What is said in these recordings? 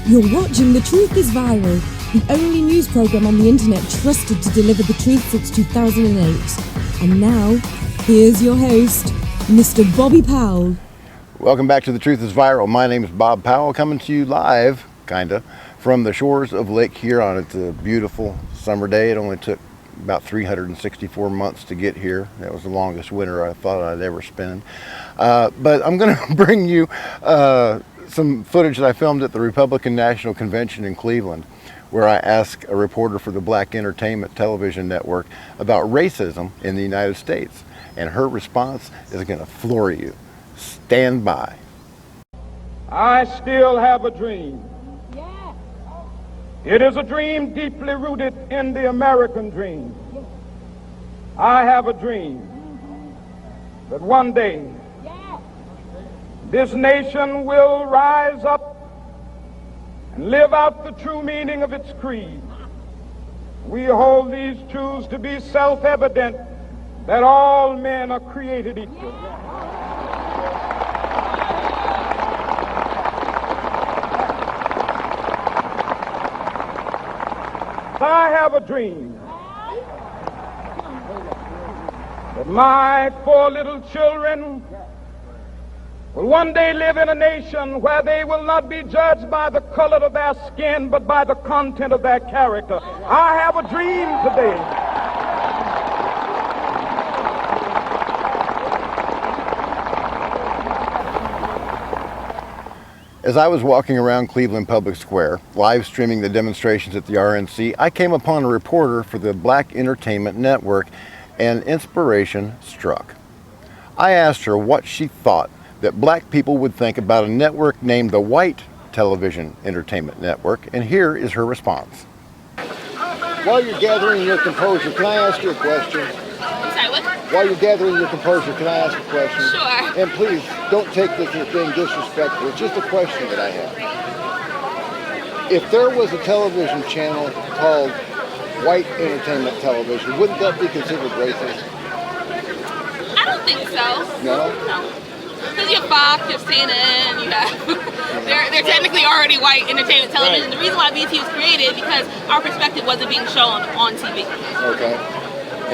You're watching The Truth is Viral, the only news program on the internet trusted to deliver the truth since 2008. And now, here's your host, Mr. Bobby Powell. Welcome back to The Truth is Viral. My name is Bob Powell, coming to you live, kinda, from the shores of Lake Huron. It's a beautiful summer day. It only took about 364 months to get here. That was the longest winter I thought I'd ever spend. But I'm going to bring you some footage that I filmed at the Republican National Convention in Cleveland, where I asked a reporter for the Black Entertainment Television Network about racism in the United States. And her response is going to floor you. Stand by. I still have a dream. It is a dream deeply rooted in the American dream. I have a dream that one day this nation will rise up and live out the true meaning of its creed. We hold these truths to be self-evident, that all men are created equal. I have a dream that my 4 little children will one day live in a nation where they will not be judged by the color of their skin, but by the content of their character. I have a dream today. As I was walking around Cleveland Public Square, live streaming the demonstrations at the RNC, I came upon a reporter for the Black Entertainment Network, and inspiration struck. I asked her what she thought that black people would think about a network named the White Television Entertainment Network, and here is her response. While you're gathering your composure, can I ask you a question? Sorry, what? While you're gathering your composure, can I ask a question? Sure. And please, don't take this as being disrespectful. It's just a question that I have. If there was a television channel called White Entertainment Television, wouldn't that be considered racist? I don't think so. No? No. Because you have Fox, you have CNN, you have... they're technically already white entertainment television. Right. The reason why BT was created because our perspective wasn't being shown on TV. Okay.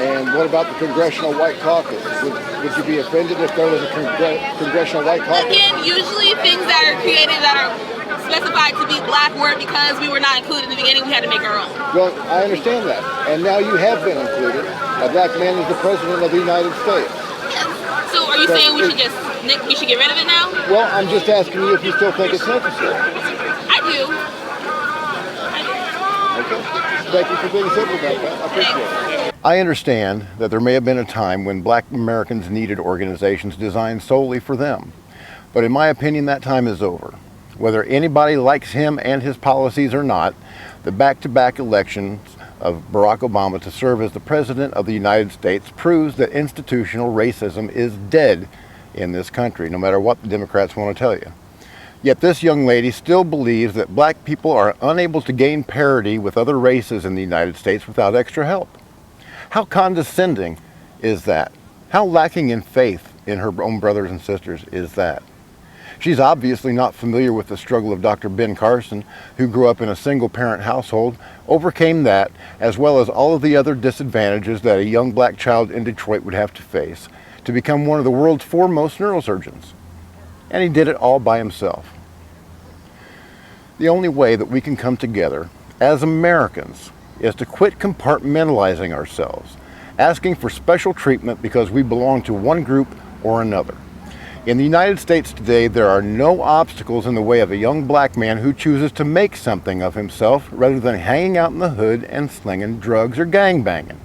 And what about the Congressional White Caucus? Would you be offended if there was a Congressional White Caucus? Again, usually things that are created that are specified to be black were because we were not included in the beginning, we had to make our own. Well, I understand that. And now you have been included. A black man is the President of the United States. Yes. So are you saying we should get rid of it now? Well, I'm just asking you if you still think it's necessary. I do. Okay. Thank you for being civil about that. I appreciate it. I understand that there may have been a time when black Americans needed organizations designed solely for them. But in my opinion, that time is over. Whether anybody likes him and his policies or not, the back-to-back elections of Barack Obama to serve as the President of the United States proves that institutional racism is dead in this country, no matter what the Democrats want to tell you. Yet this young lady still believes that black people are unable to gain parity with other races in the United States without extra help. How condescending is that? How lacking in faith in her own brothers and sisters is that? She's obviously not familiar with the struggle of Dr. Ben Carson, who grew up in a single-parent household, overcame that, as well as all of the other disadvantages that a young black child in Detroit would have to face, to become one of the world's foremost neurosurgeons. And he did it all by himself. The only way that we can come together as Americans is to quit compartmentalizing ourselves, asking for special treatment because we belong to one group or another. In the United States today, there are no obstacles in the way of a young black man who chooses to make something of himself rather than hanging out in the hood and slinging drugs or gangbanging.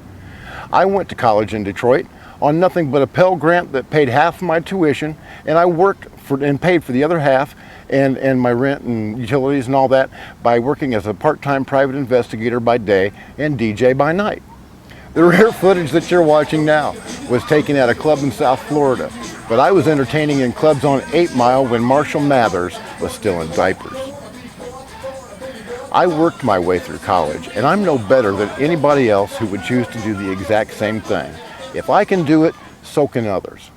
I went to college in Detroit on nothing but a Pell Grant that paid half of my tuition, and I worked and paid for the other half and my rent and utilities and all that by working as a part-time private investigator by day and DJ by night. The rare footage that you're watching now was taken at a club in South Florida, but I was entertaining in clubs on 8 Mile when Marshall Mathers was still in diapers. I worked my way through college, and I'm no better than anybody else who would choose to do the exact same thing. If I can do it, so can others.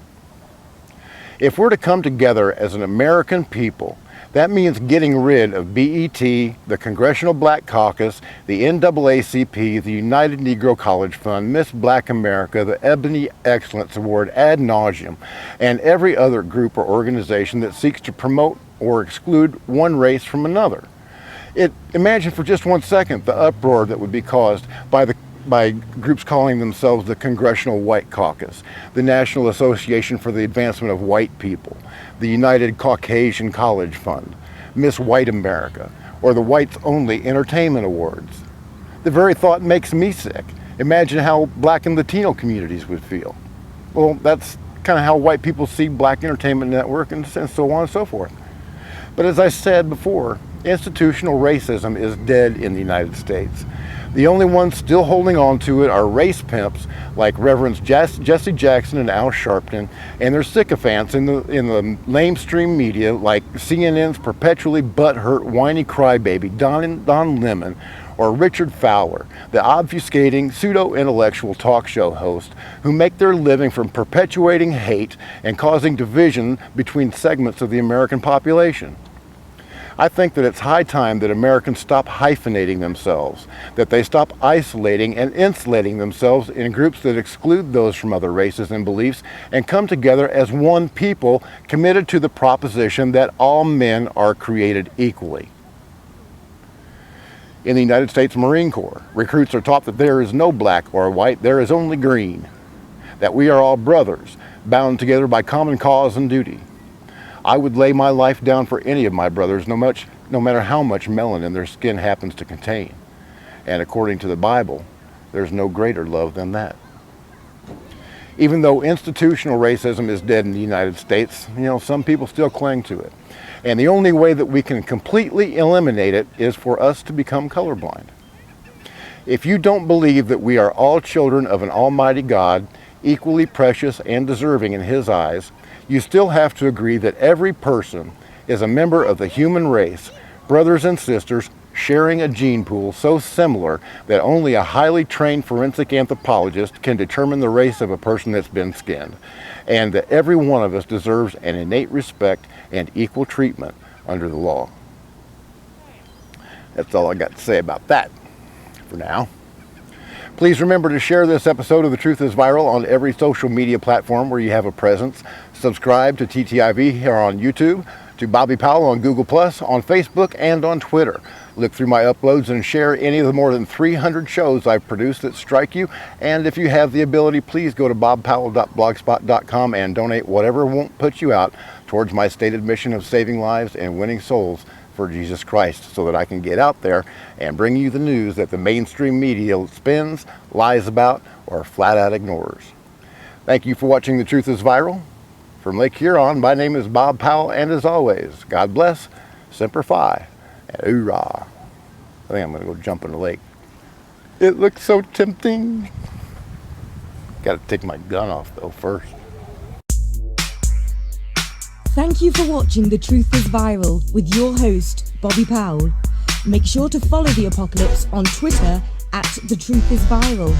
If we're to come together as an American people, that means getting rid of BET, the Congressional Black Caucus, the NAACP, the United Negro College Fund, Miss Black America, the Ebony Excellence Award ad nauseum, and every other group or organization that seeks to promote or exclude one race from another. Imagine for just 1 second the uproar that would be caused by groups calling themselves the Congressional White Caucus, the National Association for the Advancement of White People, the United Caucasian College Fund, Miss White America, or the Whites Only Entertainment Awards. The very thought makes me sick. Imagine how Black and Latino communities would feel. Well, that's kind of how white people see Black Entertainment Network and so on and so forth. But as I said before, institutional racism is dead in the United States. The only ones still holding on to it are race pimps like Reverends Jesse Jackson and Al Sharpton, and their sycophants in the lamestream media like CNN's perpetually butthurt whiny crybaby Don Lemon, or Richard Fowler, the obfuscating pseudo-intellectual talk show host who make their living from perpetuating hate and causing division between segments of the American population. I think that it's high time that Americans stop hyphenating themselves, that they stop isolating and insulating themselves in groups that exclude those from other races and beliefs, and come together as one people committed to the proposition that all men are created equally. In the United States Marine Corps, recruits are taught that there is no black or white, there is only green, that we are all brothers, bound together by common cause and duty. I would lay my life down for any of my brothers, no matter how much melanin their skin happens to contain. And according to the Bible, there's no greater love than that. Even though institutional racism is dead in the United States, some people still cling to it. And the only way that we can completely eliminate it is for us to become colorblind. If you don't believe that we are all children of an almighty God, equally precious and deserving in His eyes, you still have to agree that every person is a member of the human race, brothers and sisters sharing a gene pool so similar that only a highly trained forensic anthropologist can determine the race of a person that's been skinned, and that every one of us deserves an innate respect and equal treatment under the law. That's all I got to say about that for now. Please remember to share this episode of The Truth is Viral on every social media platform where you have a presence. Subscribe to TTIV here on YouTube, to Bobby Powell on Google+, on Facebook, and on Twitter. Look through my uploads and share any of the more than 300 shows I've produced that strike you. And if you have the ability, please go to bobpowell.blogspot.com and donate whatever won't put you out towards my stated mission of saving lives and winning souls for Jesus Christ, so that I can get out there and bring you the news that the mainstream media spins, lies about, or flat out ignores. Thank you for watching The Truth is Viral. From Lake Huron, my name is Bob Powell, and as always, God bless, Semper Fi, and hoorah. I think I'm going to go jump in the lake. It looks so tempting. Got to take my gun off, though, first. Thank you for watching The Truth is Viral with your host, Bobby Powell. Make sure to follow The Apocalypse on Twitter at The Truth is Viral.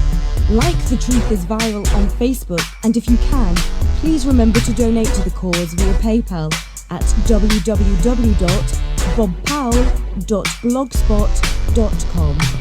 Like The Truth is Viral on Facebook, and if you can, please remember to donate to the cause via PayPal at www.bobpowell.blogspot.com.